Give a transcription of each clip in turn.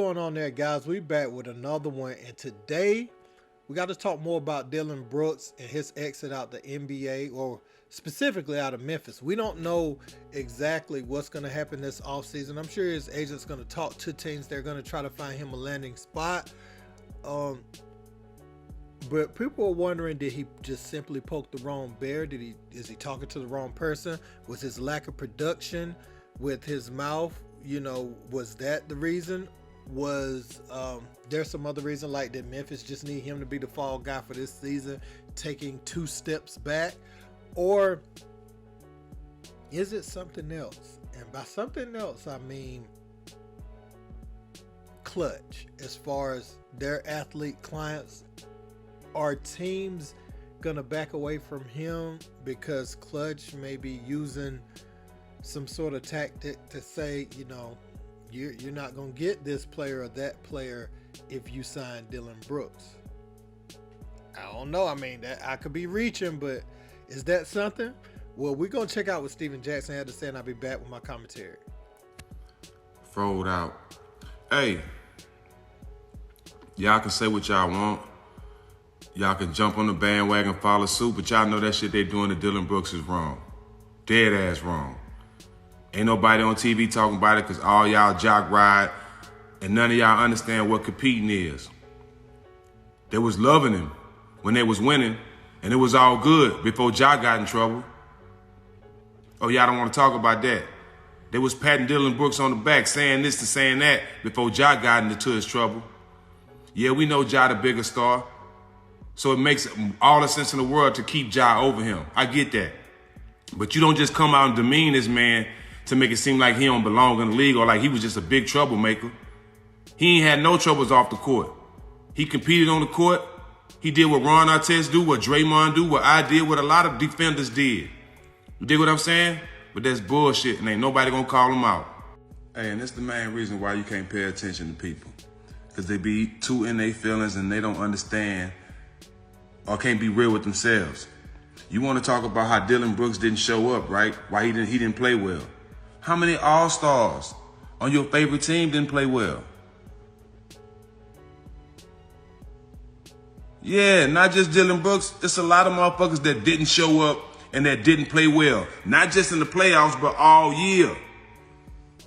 going on there, guys? We back with another one, and today we got to talk more about Dillon Brooks and his exit out the NBA, or specifically out of Memphis. We don't know exactly what's going to happen this offseason. I'm sure his agent's going to talk to teams. They're going to try to find him a landing spot. But people are wondering, did he just simply poke the wrong bear? Is he talking to the wrong person? Was his lack of production with his mouth, was that the reason? Was there some other reason, like did Memphis just need him to be the fall guy for this season, taking 2 steps back? Or is it something else? And by something else, I mean clutch. As far as their athlete clients, are teams gonna back away from him because Clutch may be using some sort of tactic to say, you're not gonna get this player or that player if you sign Dillon Brooks? I don't know. I mean, that I could be reaching, but is that something? Well, we're gonna check out what Steven Jackson had to say, and I'll be back with my commentary. Fold out. Hey, y'all can say what y'all want. Y'all can jump on the bandwagon, follow suit, but y'all know that shit they doing to Dillon Brooks is wrong. Dead ass wrong. Ain't nobody on TV talking about it because all y'all jock ride and none of y'all understand what competing is. They was loving him when they was winning and it was all good before Jock got in trouble. Oh, y'all don't want to talk about that. They was patting Dillon Brooks on the back, saying this and saying that before Jock got into his trouble. Yeah, we know Ja the bigger star. So it makes all the sense in the world to keep Ja over him. I get that. But you don't just come out and demean this man to make it seem like he don't belong in the league or like he was just a big troublemaker. He ain't had no troubles off the court. He competed on the court. He did what Ron Artest do, what Draymond do, what I did, what a lot of defenders did. You dig what I'm saying? But that's bullshit and ain't nobody gonna call him out. Hey, and that's the main reason why you can't pay attention to people. Because they be too in their feelings and they don't understand or can't be real with themselves. You want to talk about how Dillon Brooks didn't show up, right? Why he didn't play well. How many all-stars on your favorite team didn't play well? Yeah, not just Dillon Brooks. It's a lot of motherfuckers that didn't show up and that didn't play well. Not just in the playoffs, but all year.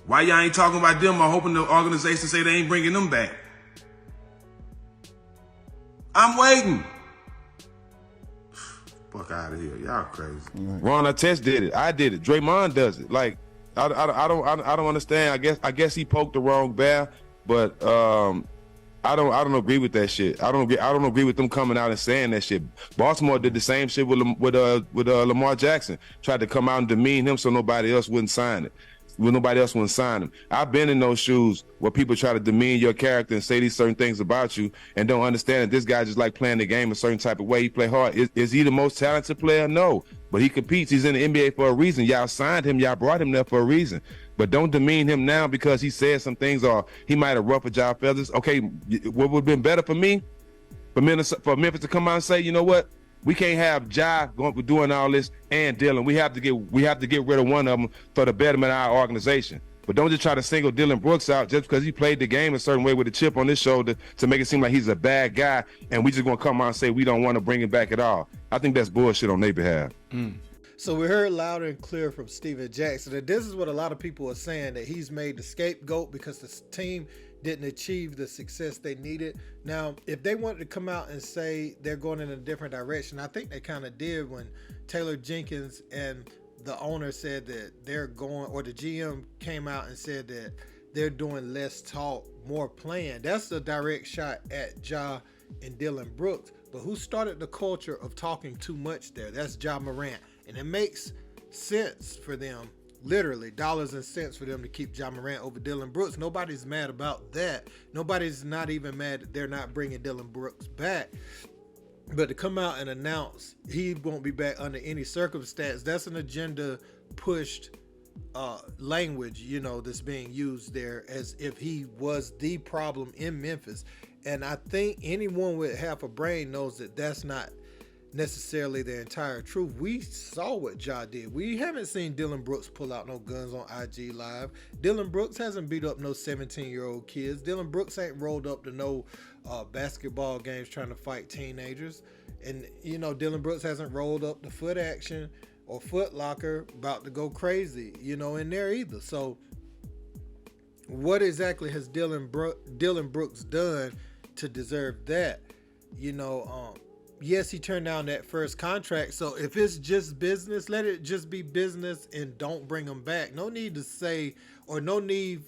Why y'all ain't talking about them or hoping the organization say they ain't bringing them back? I'm waiting. Fuck out of here. Y'all crazy. Ron Artest did it. I did it. Draymond does it. Like, I don't understand. I guess he poked the wrong bear, but I don't agree with that shit. I don't agree with them coming out and saying that shit. Baltimore did the same shit with Lamar Jackson. Tried to come out and demean him so nobody else wouldn't sign it. Nobody else wouldn't sign him. I've been in those shoes where people try to demean your character and say these certain things about you and don't understand that this guy just like playing the game a certain type of way. He play hard. Is he the most talented player? No. But he competes. He's in the NBA for a reason. Y'all signed him. Y'all brought him there for a reason. But don't demean him now because he said some things or he might have ruffled y'all feathers. Okay, what would have been better for me? For Memphis to come out and say, you know what? We can't have Ja doing all this and Dillon. We have to get rid of one of them for the betterment of our organization. But don't just try to single Dillon Brooks out just because he played the game a certain way with a chip on his shoulder to make it seem like he's a bad guy and we just gonna come out and say we don't want to bring him back at all. I think that's bullshit on their behalf. So we heard loud and clear from Steven Jackson that this is what a lot of people are saying, that he's made the scapegoat because the team didn't achieve the success they needed. Now, if they wanted to come out and say they're going in a different direction, I think they kind of did when Taylor Jenkins and the owner said that they're going, or the GM came out and said that they're doing less talk, more playing. That's a direct shot at Ja and Dillon Brooks. But who started the culture of talking too much there? That's Ja Morant. And it makes sense for them, literally dollars and cents for them to keep Ja Morant over Dillon Brooks. Nobody's mad about that. Nobody's not even mad that they're not bringing Dillon Brooks back. But to come out and announce he won't be back under any circumstance, that's an agenda pushed language, that's being used there as if he was the problem in Memphis. And I think anyone with half a brain knows that that's not necessarily the entire truth. We saw what Ja did. We haven't seen Dillon Brooks pull out no guns on IG Live. Dillon Brooks hasn't beat up no 17-year-old kids. Dillon Brooks ain't rolled up to no basketball games trying to fight teenagers. And, you know, Dillon Brooks hasn't rolled up to Foot Action or Foot Locker about to go crazy, you know, in there either. So what exactly has Dillon Brooks done to deserve that? You know, yes, he turned down that first contract. So if it's just business, let it just be business and don't bring him back. No need to say, or no need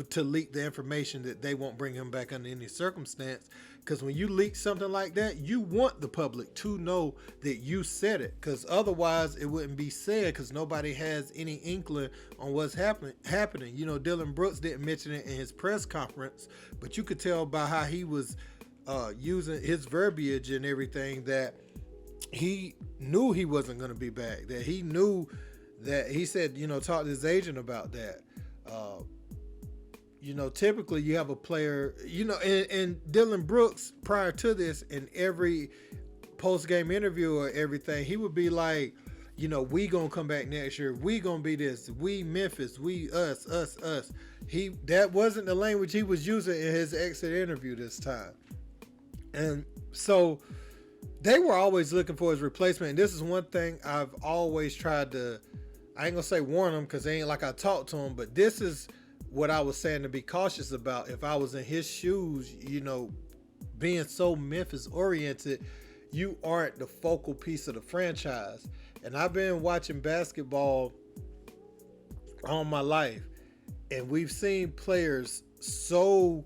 to leak the information that they won't bring him back under any circumstance. Because when you leak something like that, you want the public to know that you said it. Because otherwise it wouldn't be said, because nobody has any inkling on what's happening. You know, Dillon Brooks didn't mention it in his press conference, but you could tell by how he was using his verbiage and everything that he knew he wasn't going to be back. That he knew that, he said, you know, talk to his agent about that. You know, typically you have a player, you know, and Dillon Brooks prior to this, in every post-game interview or everything, he would be like, you know, we gonna come back next year. We gonna be this. We Memphis. We us. That wasn't the language he was using in his exit interview this time. And so they were always looking for his replacement. And this is one thing I've always tried to, I ain't gonna say warn him, because it ain't like I talked to him, but this is what I was saying to be cautious about. If I was in his shoes, you know, being so Memphis oriented, you aren't the focal piece of the franchise. And I've been watching basketball all my life, and we've seen players so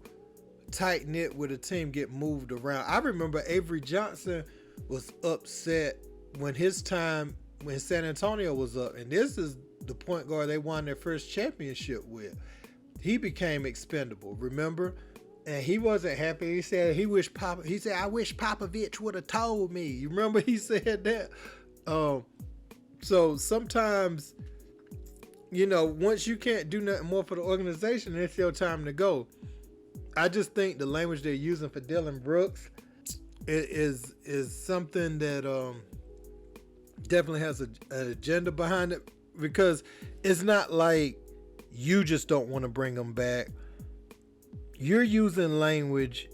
tight knit with a team get moved around. I remember Avery Johnson was upset when his time when San Antonio was up, and this is the point guard they won their first championship with. He became expendable, remember? And he wasn't happy. He said I wish Popovich would have told me. You remember he said that? So sometimes, you know, once you can't do nothing more for the organization, it's your time to go. I just think the language they're using for Dillon Brooks is something that definitely has an agenda behind it, because it's not like you just don't want to bring him back. You're using language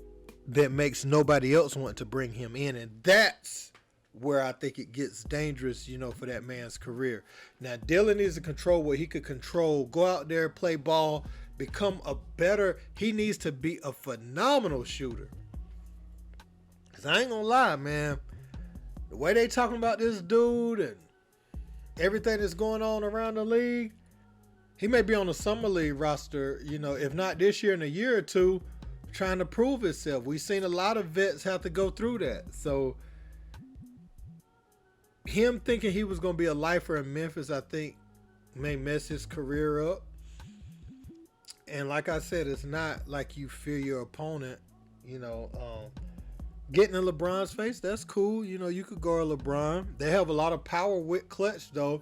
that makes nobody else want to bring him in, and that's where I think it gets dangerous, you know, for that man's career. Now, Dillon needs to control what he could control. Go out there, play ball, become he needs to be a phenomenal shooter. Because I ain't gonna lie, man, the way they talking about this dude and everything that's going on around the league, he may be on the summer league roster, you know, if not this year, in a year or two, trying to prove himself. We've seen a lot of vets have to go through that. So him thinking he was going to be a lifer in Memphis, I think, may mess his career up. And like I said, it's not like you fear your opponent, you know. Getting in LeBron's face, that's cool. You know, you could guard LeBron. They have a lot of power with clutch, though.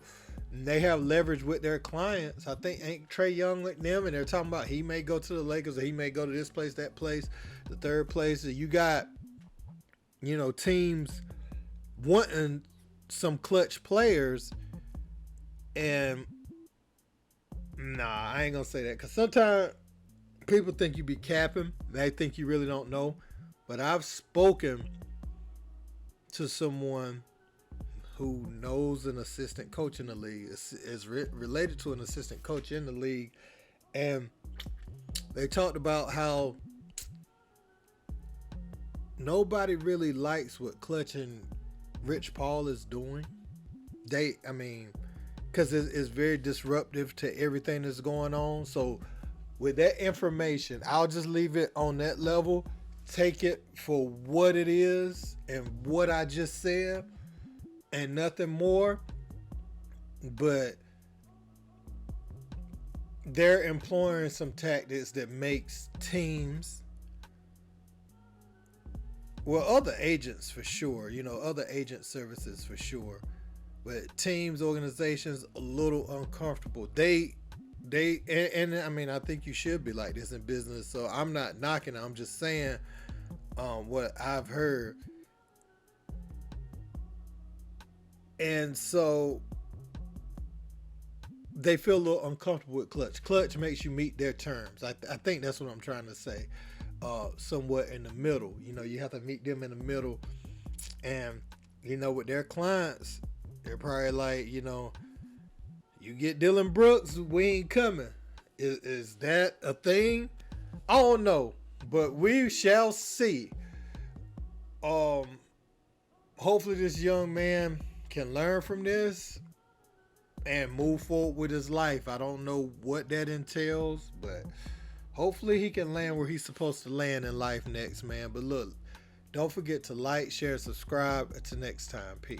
And they have leverage with their clients. I think ain't Trae Young like them, and they're talking about he may go to the Lakers, or he may go to this place, that place, the third place. You got, you know, teams wanting some clutch players, and nah, I ain't gonna say that, because sometimes people think you be capping. They think you really don't know. But I've spoken to someone who knows an assistant coach in the league, is related to an assistant coach in the league, and they talked about how nobody really likes what Clutch and Rich Paul is doing. Because it's very disruptive to everything that's going on. So with that information, I'll just leave it on that level. Take it for what it is and what I just said, and nothing more. But they're employing some tactics that makes teams, well, other agents for sure, you know, other agent services for sure, but teams, organizations, a little uncomfortable. They I mean, I think you should be like this in business, so I'm not knocking it. I'm just saying what I've heard. And so they feel a little uncomfortable with Clutch. Clutch makes you meet their terms. I think that's what I'm trying to say. Somewhat in the middle. You know, you have to meet them in the middle. And, you know, with their clients, they're probably like, you know, you get Dillon Brooks, we ain't coming. Is that a thing? I don't know. But we shall see. Hopefully this young man can learn from this and move forward with his life. I don't know what that entails, but hopefully he can land where he's supposed to land in life next, man. But look, don't forget to like, share, subscribe. Until next time, peace.